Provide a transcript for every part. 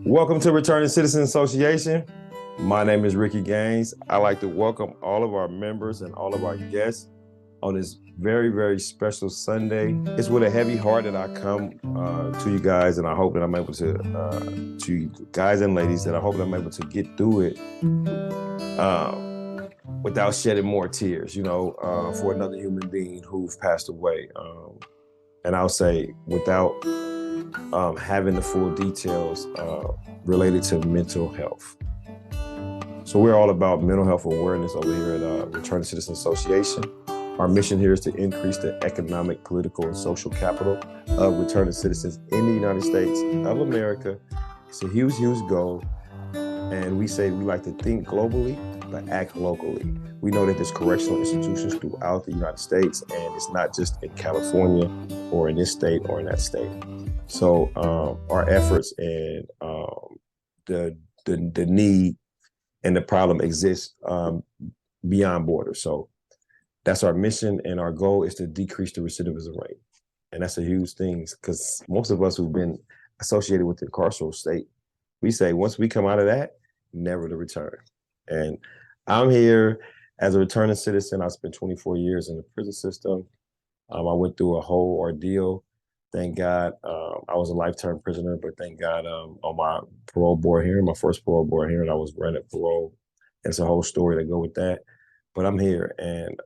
Welcome to Returning Citizen Association. My name is Ricky Gaines. I'd like to welcome all of our members and all of our guests on this very, very special Sunday. It's with a heavy heart that I come to you guys, and I hope that I'm able to you guys and ladies, that I hope that I'm able to get through it without shedding more tears, for another human being who've passed away. And I'll say without having the full details related to mental health. So we're all about mental health awareness over here at Returning Citizen Association. Our mission here is to increase the economic, political, and social capital of returning citizens in the United States of America. It's a huge, huge goal. And we say we like to think globally, but act locally. We know that there's correctional institutions throughout the United States, and it's not just in California or in this state or in that state. So our efforts and the need and the problem exists beyond borders. So that's our mission, and our goal is to decrease the recidivism rate. And that's a huge thing, because most of us who've been associated with the carceral state, we say once we come out of that, never to return. And I'm here as a returning citizen. I spent 24 years in the prison system. I went through a whole ordeal. Thank God I was a lifetime prisoner, but thank God on my parole board hearing, my first parole board hearing, I was granted parole. It's a whole story to go with that. But I'm here, and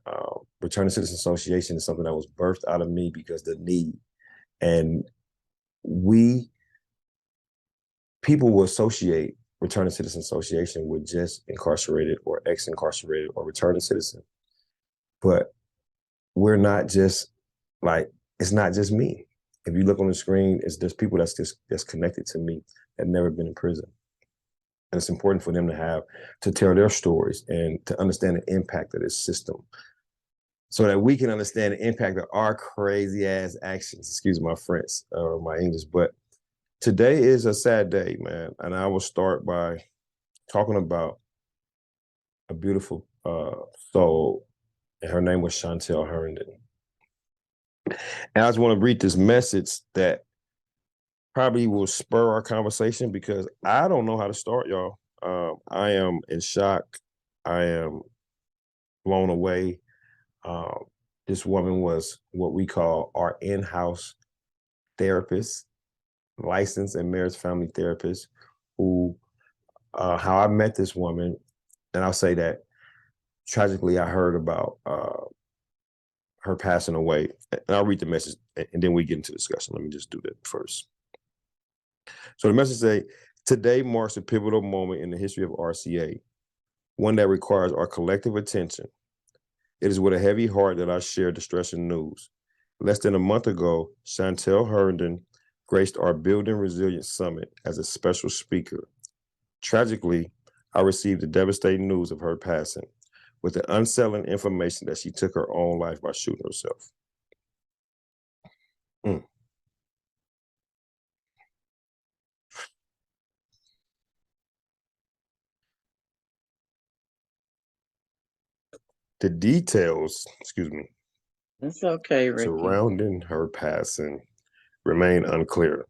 Returning Citizen Association is something that was birthed out of me because the need. And people will associate Returning Citizen Association with just incarcerated or ex-incarcerated or returning citizen. But we're not just it's not just me. If you look on the screen, there's people that's connected to me that never been in prison. And it's important for them to tell their stories and to understand the impact of this system, so that we can understand the impact of our crazy ass actions. Excuse my French or my English, but today is a sad day, man. And I will start by talking about a beautiful soul, and her name was Shantell Herndon. And I just want to read this message that probably will spur our conversation, because I don't know how to start, y'all. I am in shock. I am blown away. This woman was what we call our in-house therapist, licensed and marriage family therapist, who, how I met this woman, and I'll say that tragically I heard about her passing away. And I'll read the message and then we get into discussion. Let me just do that first. So the message says, today marks a pivotal moment in the history of RCA, one that requires our collective attention. It is with a heavy heart that I share distressing news. Less than a month ago, Shantell Herndon graced our Building Resilience Summit as a special speaker. Tragically, I received the devastating news of her passing, with the unsettling information that she took her own life by shooting herself. The details, It's okay, Ricky, surrounding her passing remain unclear.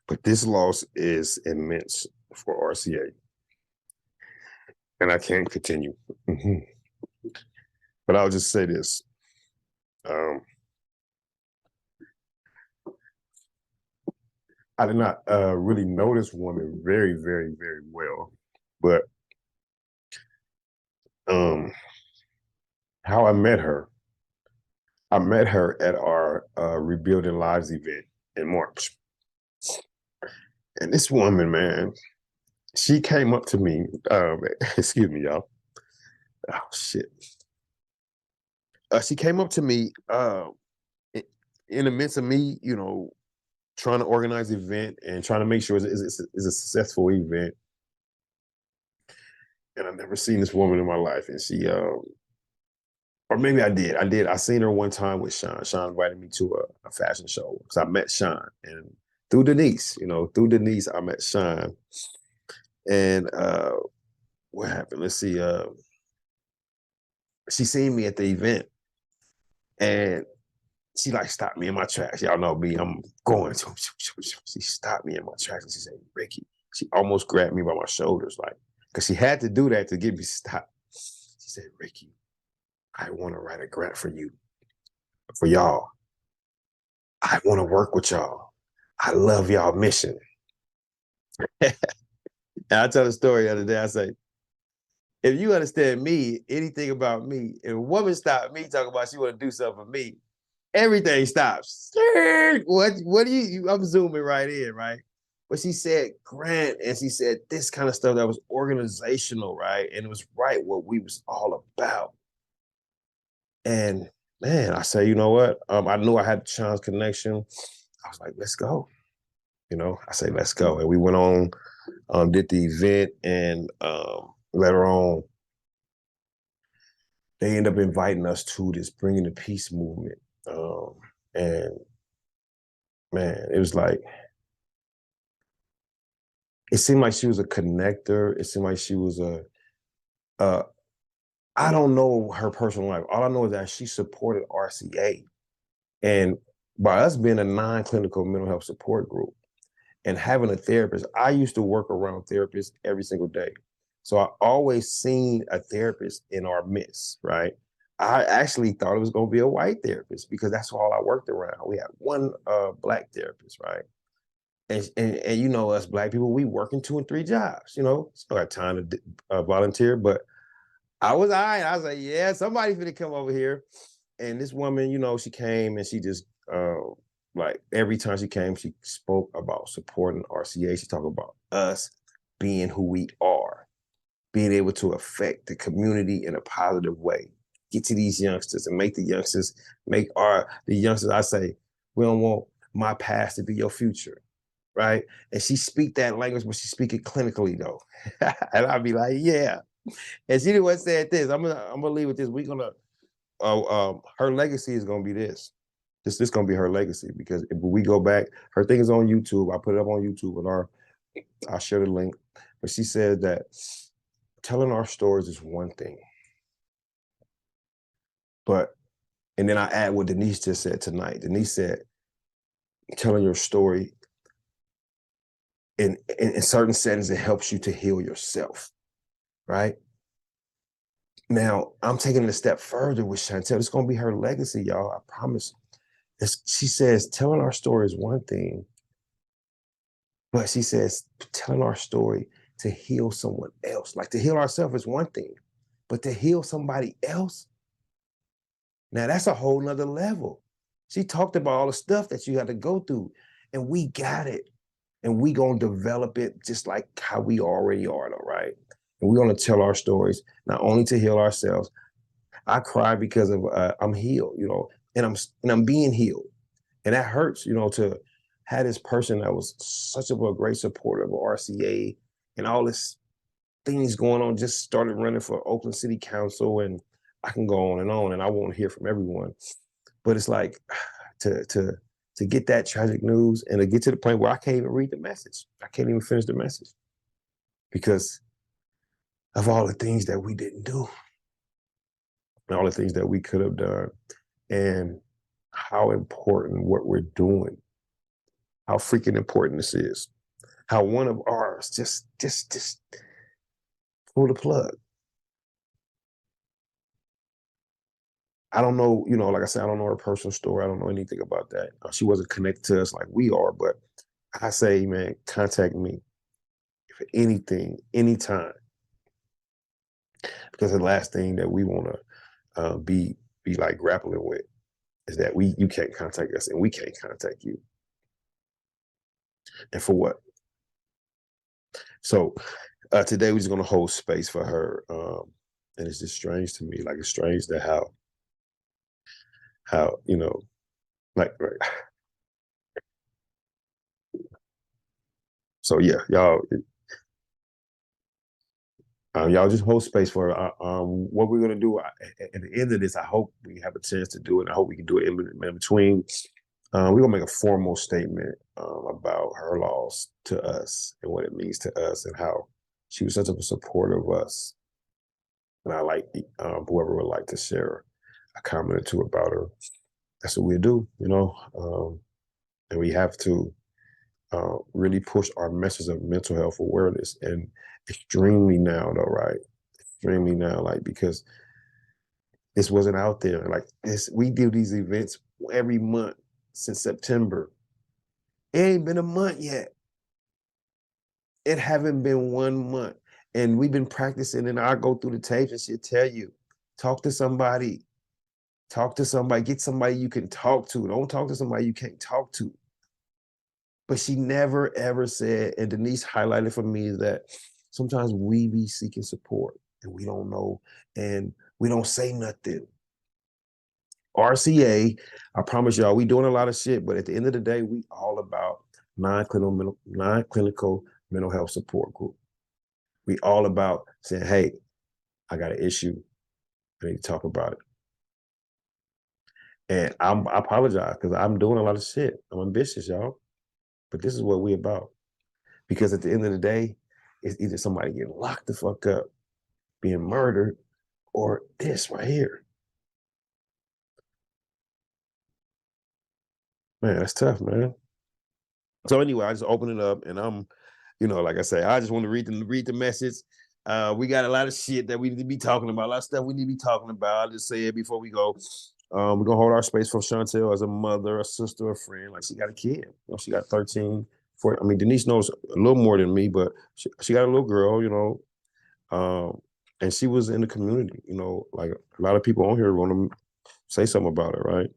But this loss is immense for RCA. And I can't continue. But I'll just say this. I did not really know this woman very, very, very well. But how I met her at our Rebuilding Lives event in March. And this woman, man, she came up to me, excuse me, y'all. Oh, shit. She came up to me in the midst of me, trying to organize the event and trying to make sure it's a successful event. And I've never seen this woman in my life. And she, or maybe I did. I seen her one time with Sean. Sean invited me to a fashion show because I met Sean. And through Denise, I met Sean. And what happened? Let's see. She seen me at the event, and she like stopped me in my tracks. Y'all know me, I'm going. She stopped me in my tracks and she said, Ricky, she almost grabbed me by my shoulders, like, because she had to do that to get me stopped. She said, Ricky, I want to write a grant for y'all. I want to work with y'all. I love y'all mission. And I tell the story the other day, I say, if you understand me, anything about me, if a woman stopped me talking about she want to do something for me, everything stops. What do I'm zooming right in, right? But she said grant, and she said this kind of stuff that was organizational, right? And it was right what we was all about. And man, I say, you know what? I knew I had the chance connection. I was like, let's go. I say, let's go. And we went on, did the event, and later on, they end up inviting us to this Bringing the Peace movement. And man, it was like, it seemed like she was a connector. It seemed like she was uh, I don't know her personal life. All I know is that she supported RCA. And by us being a non-clinical mental health support group and having a therapist, I used to work around therapists every single day. So I always seen a therapist in our midst, right? I actually thought it was going to be a white therapist because that's all I worked around. We had one Black therapist, right? And you know us Black people, we working 2 and 3 jobs. Still got time to volunteer, but I was all right. I was like, yeah, somebody's gonna come over here. And this woman, she came and she just like every time she came, she spoke about supporting RCA. She talked about us being who we are, being able to affect the community in a positive way. Get to these youngsters and make the youngsters I say, we don't want my past to be your future. Right. And she speak that language, but she speak it clinically though. And I'd be like, yeah. And she the one said this. I'm gonna leave with this. We're gonna her legacy is gonna be this. This gonna be her legacy because if we go back, her thing is on YouTube. I put it up on YouTube and I'll share the link. But she said that telling our stories is one thing. And then I add what Denise just said tonight. Denise said, telling your story in certain settings, it helps you to heal yourself, right? Now, I'm taking it a step further with Shantell. It's going to be her legacy, y'all. I promise. She says, telling our story is one thing, but she says, telling our story to heal someone else. Like to heal ourselves is one thing, but to heal somebody else, now that's a whole nother level. She talked about all the stuff that you had to go through, and we got it. And we going to develop it just like how we already are, though, right? And we're going to tell our stories, not only to heal ourselves. I cry because of I'm healed, and I'm being healed, and that hurts, to have this person that was such a great supporter of RCA and all this things going on. Just started running for Oakland City Council, and I can go on, and I won't hear from everyone, but it's like to get that tragic news and to get to the point where I can't even read the message. I can't even finish the message because of all the things that we didn't do and all the things that we could have done and how important what we're doing, how freaking important this is, how one of ours just pull the plug. I don't know, like I said, I don't know her personal story. I don't know anything about that. She wasn't connected to us like we are, but I say, man, contact me for anything, anytime. Because the last thing that we want to be like grappling with is that you can't contact us and we can't contact you. And for what? So today we're just going to hold space for her. And it's just strange to me. Like it's strange that how, like, right. So yeah, y'all just hold space for her. What we're gonna do at the end of this, I hope we have a chance to do it. I hope we can do it in between. We're gonna make a formal statement about her loss to us and what it means to us and how she was such a supporter of us. And I like whoever would like to share a comment or two about her that's what we do, and we have to really push our message of mental health awareness and extremely now though, right? Extremely now, like because this wasn't out there. Like this, we do these events every month since September. It ain't been a month yet. It haven't been 1 month. And we've been practicing, and I go through the tapes and she'll tell you, talk to somebody, get somebody you can talk to. Don't talk to somebody you can't talk to. But she never ever said, and Denise highlighted for me that sometimes we be seeking support and we don't know, and we don't say nothing. RCA, I promise y'all, we doing a lot of shit, but at the end of the day, we all about non-clinical mental health support group. We all about saying, hey, I got an issue. I need to talk about it. And I apologize because I'm doing a lot of shit. I'm ambitious, y'all. But this is what we about. Because at the end of the day, it's either somebody getting locked the fuck up, being murdered, or this right here. Man, that's tough, man. So anyway, I just open it up, and I'm, like I say, I just want to read the message. We got a lot of shit that we need to be talking about, a lot of stuff we need to be talking about. I'll just say it before we go. We're gonna hold our space for Shantell as a mother, a sister, a friend. Like she got a kid. She got 13, 14. I mean, Denise knows a little more than me, but she got a little girl, and she was in the community, like a lot of people on here want to say something about it, right?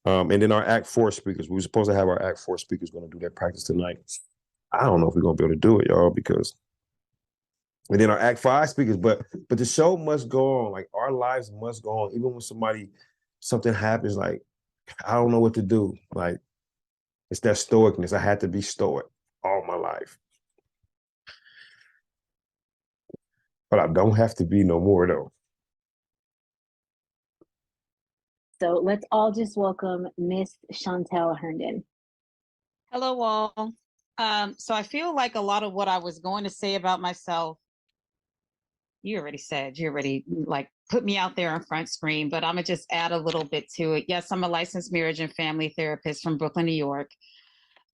And then our Act 4 speakers, we were supposed to have our Act 4 speakers going to do their practice tonight. I don't know if we're going to be able to do it, y'all, because, and then our Act 5 speakers, but the show must go on. Like our lives must go on. Even when something happens, like, I don't know what to do. Like, it's that stoicness. I had to be stoic all my life. But I don't have to be no more, though. So let's all just welcome Miss Shantell Herndon. Hello, all. So I feel like a lot of what I was going to say about myself, you already like put me out there on front screen, but I'm gonna just add a little bit to it. Yes, I'm a licensed marriage and family therapist from Brooklyn, New York.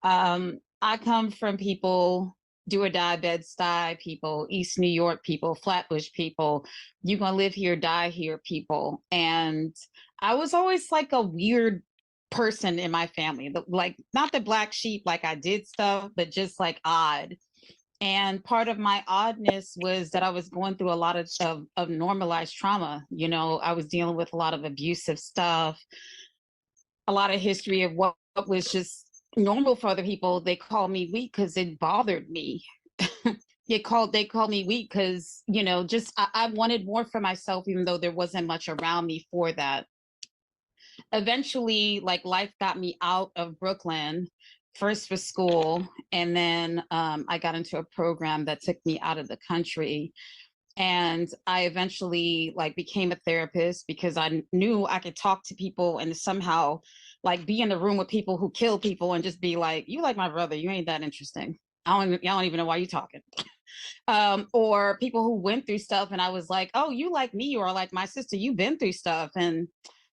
I come from people, do or die Bed-Stuy people, East New York people, Flatbush people, you gonna live here, die here people. And I was always like a weird person in my family, like not the black sheep, like I did stuff, but just like odd. And part of my oddness was that I was going through a lot of normalized trauma. I was dealing with a lot of abusive stuff, a lot of history of what was just normal for other people. They called me weak because it bothered me. they called me weak because, just I wanted more for myself, even though there wasn't much around me for that. Eventually, like life got me out of Brooklyn, first for school, and then I got into a program that took me out of the country. And I eventually like became a therapist because I knew I could talk to people and somehow like be in the room with people who kill people and just be like, you like my brother, you ain't that interesting. Y'all don't even know why you talking. Or people who went through stuff and I was like, oh, you like me, or like my sister, you've been through stuff and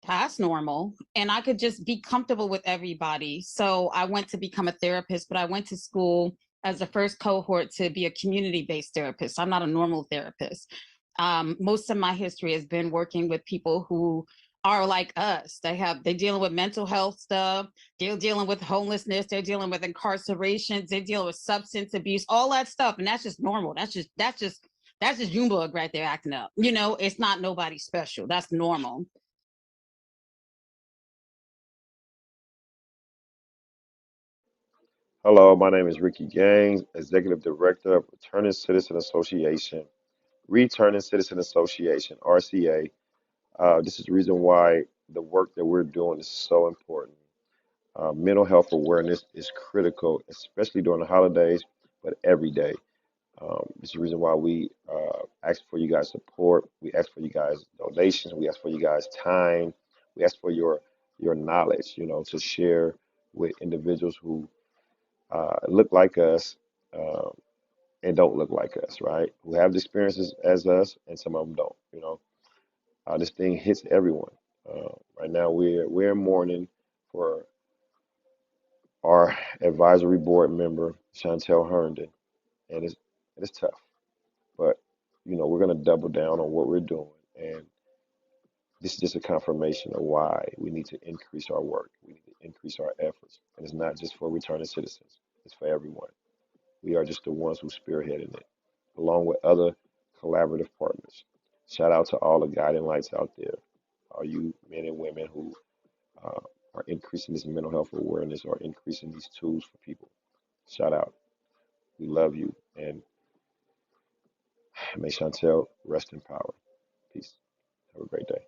that's normal. And I could just be comfortable with everybody. So I went to become a therapist, but I went to school as the first cohort to be a community-based therapist. I'm not a normal therapist. Most of my history has been working with people who are like us. They're dealing with mental health stuff. They're dealing with homelessness. They're dealing with incarcerations. They're dealing with substance abuse, all that stuff. And that's just normal. That's just Junebug right there acting up. It's not nobody special. That's normal. Hello, my name is Ricky Gaines, Executive Director of Returning Citizen Association, Returning Citizen Association, RCA. This is the reason why the work that we're doing is so important. Mental health awareness is critical, especially during the holidays, but every day. This is the reason why we ask for you guys' support. We ask for you guys' donations. We ask for you guys' time. We ask for your knowledge, to share with individuals who look like us um, and don't look like us, right? Who have the experiences as us, and some of them don't. This thing hits everyone. Right now, we're in mourning for our advisory board member, Shantell Herndon, and it's tough. But we're gonna double down on what we're doing, and this is just a confirmation of why we need to increase our work. We need to increase our efforts, and it's not just for returning citizens; it's for everyone. We are just the ones who spearheading it, along with other collaborative partners. Shout out to all the guiding lights out there, all you men and women who uh, are increasing this mental health awareness or increasing these tools for people. Shout out. We love you, and may Chantel rest in power. Peace. Have a great day.